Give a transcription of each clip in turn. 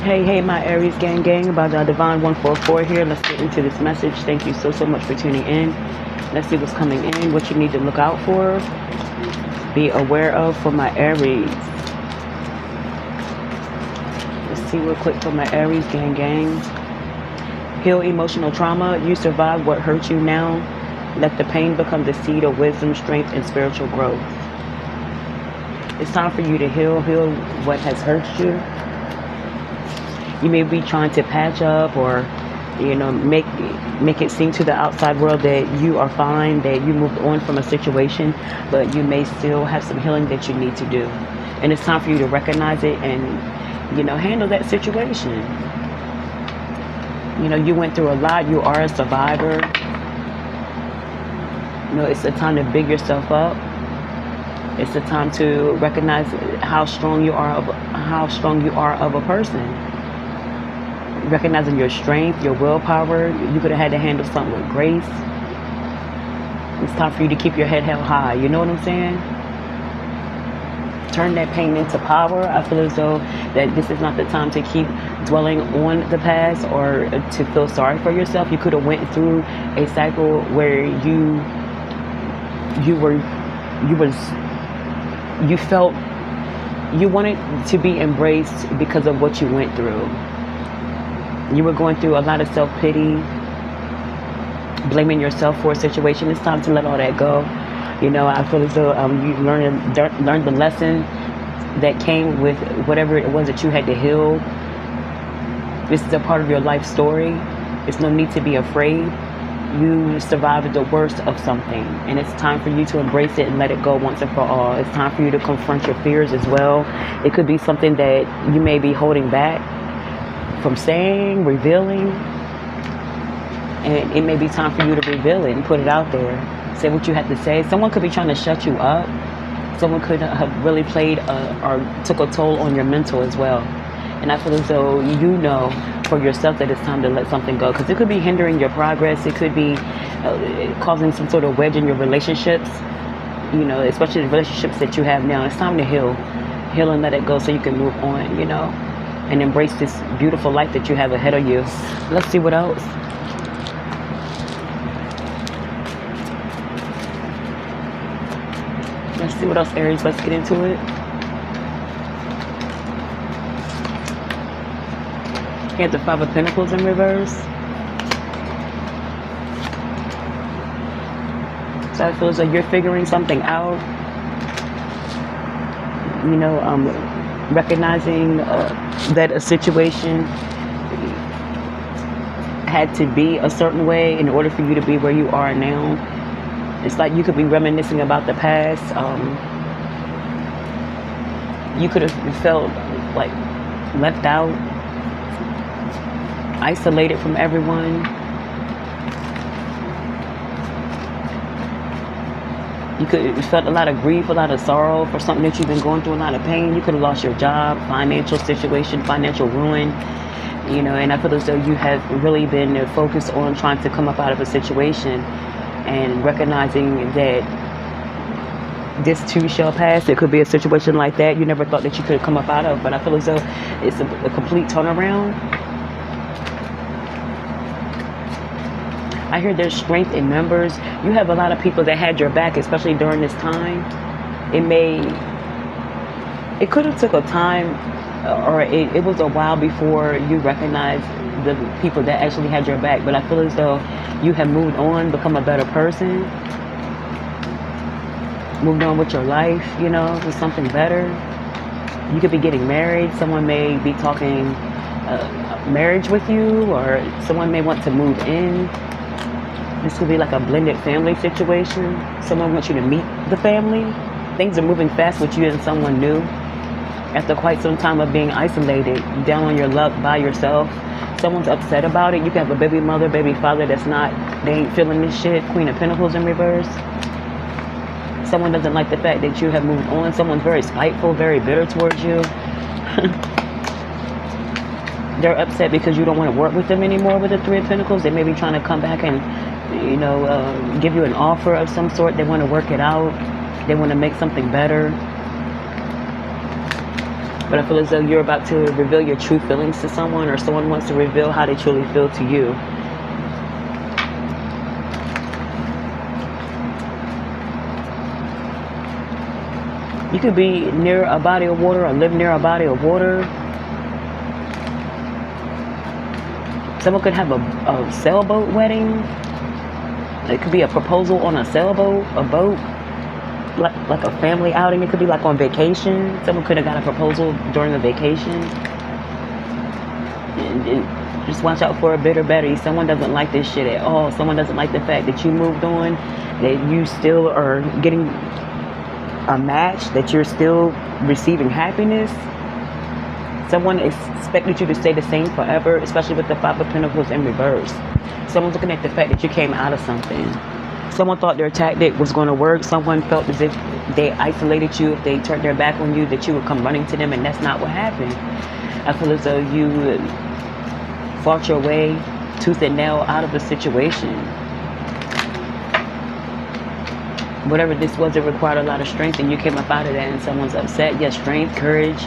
Hey, my Aries gang by the Divine 144 here. Let's get into this message. Thank you so much for tuning in. Let's see what's coming in, what you need to look out for, be aware of for my Aries. Let's see real quick for my Aries gang. Heal emotional trauma. You survived what hurt you now. Let the pain become the seed of wisdom, strength, and spiritual growth. It's time for you to heal what has hurt you. You may be trying to patch up or, make it seem to the outside world that you are fine, that you moved on from a situation, but you may still have some healing that you need to do. And it's time for you to recognize it and, handle that situation. You went through a lot. You are a survivor. It's a time to big yourself up. It's a time to recognize how strong you are of a person. Recognizing your strength, your willpower. You could have had to handle something with grace. It's time for you to keep your head held high. You know what I'm saying? Turn that pain into power. I feel as though that this is not the time to keep dwelling on the past or to feel sorry for yourself. You could have went through a cycle where you felt you wanted to be embraced because of what you went through. You were going through a lot of self-pity, blaming yourself for a situation. It's time to let all that go. I feel as though you learned the lesson that came with whatever it was that you had to heal. This is a part of your life story. There's no need to be afraid. You survived the worst of something, and it's time for you to embrace it and let it go once and for all. It's time for you to confront your fears as well. It could be something that you may be holding back from saying, revealing, and it may be time for you to reveal it and put it out there. Say what you have to say. Someone could be trying to shut you up. Someone could have really played or took a toll on your mental as well. And I feel as though you know for yourself that it's time to let something go, because it could be hindering your progress. It could be causing some sort of wedge in your relationships, especially the relationships that you have now. It's time to heal and let it go so you can move on, and embrace this beautiful life that you have ahead of you. Let's see what else. Let's see what else, Aries. Let's get into it. You have the Five of Pentacles in reverse. So it feels like you're figuring something out. Recognizing that a situation had to be a certain way in order for you to be where you are now. It's like you could be reminiscing about the past. You could have felt like left out, isolated from everyone. You could have felt a lot of grief, a lot of sorrow for something that you've been going through, a lot of pain. You could have lost your job, financial situation, financial ruin, and I feel as though you have really been focused on trying to come up out of a situation and recognizing that this too shall pass. It could be a situation like that you never thought that you could come up out of, but I feel as though it's a complete turnaround. I hear there's strength in numbers. You have a lot of people that had your back, especially during this time. It could have took a time, or it was a while before you recognized the people that actually had your back. But I feel as though you have moved on, become a better person, moved on with your life, to something better. You could be getting married. Someone may be talking marriage with you, or someone may want to move in. This could be like a blended family situation. Someone wants you to meet the family. Things are moving fast with you and someone new. After quite some time of being isolated, down on your luck by yourself, someone's upset about it. You can have a baby mother, baby father they ain't feeling this shit. Queen of Pentacles in reverse. Someone doesn't like the fact that you have moved on. Someone's very spiteful, very bitter towards you. They're upset because you don't want to work with them anymore with the Three of Pentacles. They may be trying to come back and, give you an offer of some sort. They want to work it out. They want to make something better. But I feel as though you're about to reveal your true feelings to someone, or someone wants to reveal how they truly feel to you. You could be near a body of water or live near a body of water. Someone could have a sailboat wedding. It could be a proposal on a sailboat, a boat, like a family outing. It could be like on vacation. Someone could have got a proposal during a vacation. And just watch out for a bitter Betty. Someone doesn't like this shit at all. Someone doesn't like the fact that you moved on, that you still are getting a match, that you're still receiving happiness. Someone expected you to stay the same forever, especially with the Five of Pentacles in reverse. Someone's looking at the fact that you came out of something. Someone thought their tactic was going to work. Someone felt as if they isolated you, if they turned their back on you, that you would come running to them, and that's not what happened. I feel as though you fought your way tooth and nail out of the situation. Whatever this was, it required a lot of strength, and you came up out of that, and someone's upset. Yes, strength, courage.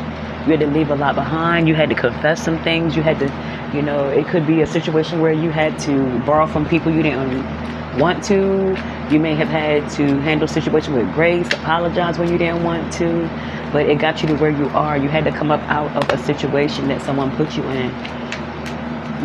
You had to leave a lot behind. You had to confess some things. You had to, it could be a situation where you had to borrow from people you didn't want to. You may have had to handle situations with grace, apologize when you didn't want to, but it got you to where you are. You had to come up out of a situation that someone put you in.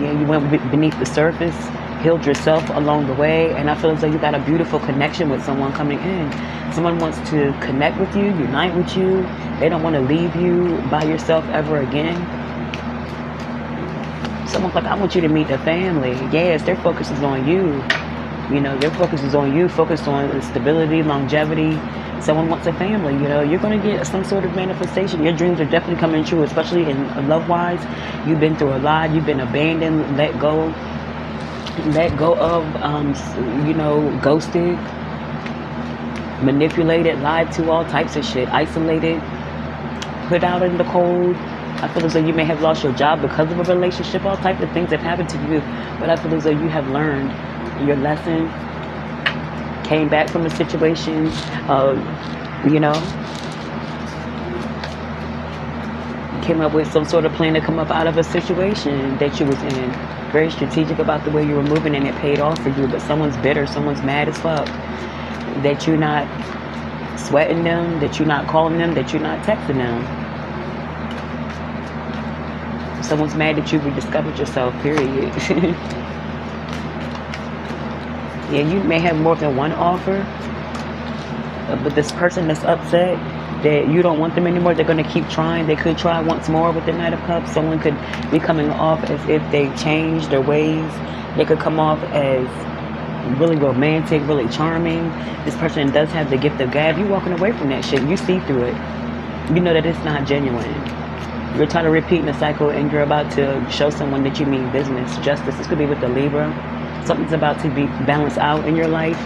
Yeah, you went beneath the surface, healed yourself along the way, and I feel as though you got a beautiful connection with someone coming in. Someone wants to connect with you, unite with you. They don't want to leave you by yourself ever again. Someone's like, I want you to meet the family. Yes, their focus is on you. Their focus is on you, focused on stability, longevity. Someone wants a family. You're going to get some sort of manifestation. Your dreams are definitely coming true, especially in love-wise. You've been through a lot. You've been abandoned, let go of, ghosted, manipulated, lied to, all types of shit, isolated, put out in the cold. I feel as though you may have lost your job because of a relationship. All types of things have happened to you, but I feel as though you have learned your lesson, came back from a situation, came up with some sort of plan to come up out of a situation that you was in. Very strategic about the way you were moving, and it paid off for you. But someone's bitter, someone's mad as fuck that you're not sweating them, that you're not calling them, that you're not texting them. Someone's mad that you rediscovered yourself, period. Yeah, you may have more than one offer, but this person that's upset that you don't want them anymore, they're going to keep trying. They could try once more with the Knight of Cups. Someone could be coming off as if they changed their ways. They could come off as really romantic, really charming. This person does have the gift of gab. You walking away from that shit, you see through it. You know that it's not genuine. You're trying to repeat the cycle, and you're about to show someone that you mean business, justice. This could be with the Libra. Something's about to be balanced out in your life,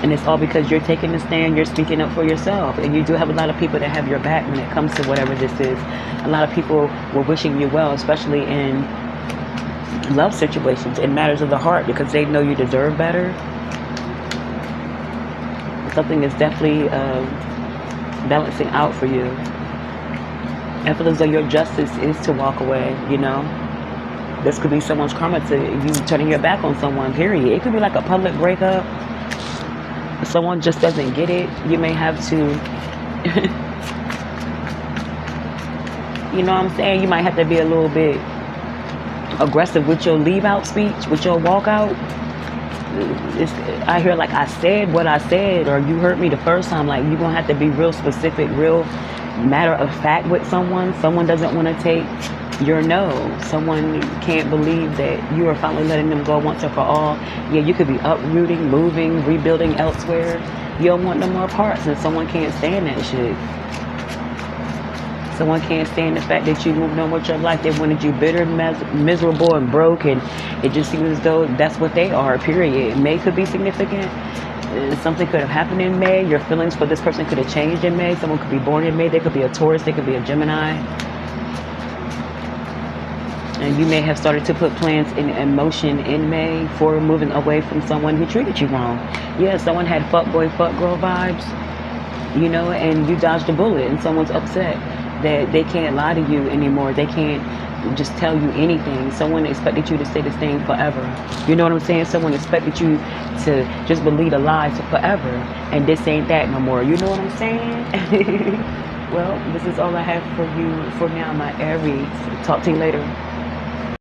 and it's all because you're taking a stand, you're speaking up for yourself, and you do have a lot of people that have your back when it comes to whatever this is. A lot of people were wishing you well, especially in love situations, in matters of the heart, because they know you deserve better. Something is definitely balancing out for you. I feel as though your justice is to walk away, This could be someone's karma to you turning your back on someone, period. It could be like a public breakup. If someone just doesn't get it, you may have to, you know what I'm saying? You might have to be a little bit aggressive with your leave out speech, with your walkout. I hear like, I said what I said, or you heard me the first time. Like, you're going to have to be real specific, real matter of fact with someone. Someone doesn't want to take your no. Someone can't believe that you are finally letting them go once and for all. Yeah, you could be uprooting, moving, rebuilding elsewhere. You don't want no more parts, and someone can't stand that shit. Someone can't stand the fact that you moved on with your life. They wanted you bitter, miserable, and broke, and it just seems as though that's what they are, period. May could be significant. Something could have happened in May. Your feelings for this person could have changed in May. Someone could be born in May. They could be a Taurus. They could be a Gemini. And you may have started to put plans in motion in May for moving away from someone who treated you wrong. Yeah, someone had fuckboy, fuckgirl vibes, and you dodged a bullet, and someone's upset that they can't lie to you anymore. They can't just tell you anything. Someone expected you to stay the same forever. You know what I'm saying? Someone expected you to just believe the lies forever. And this ain't that no more. You know what I'm saying? Well, this is all I have for you for now, my Aries. Talk to you later.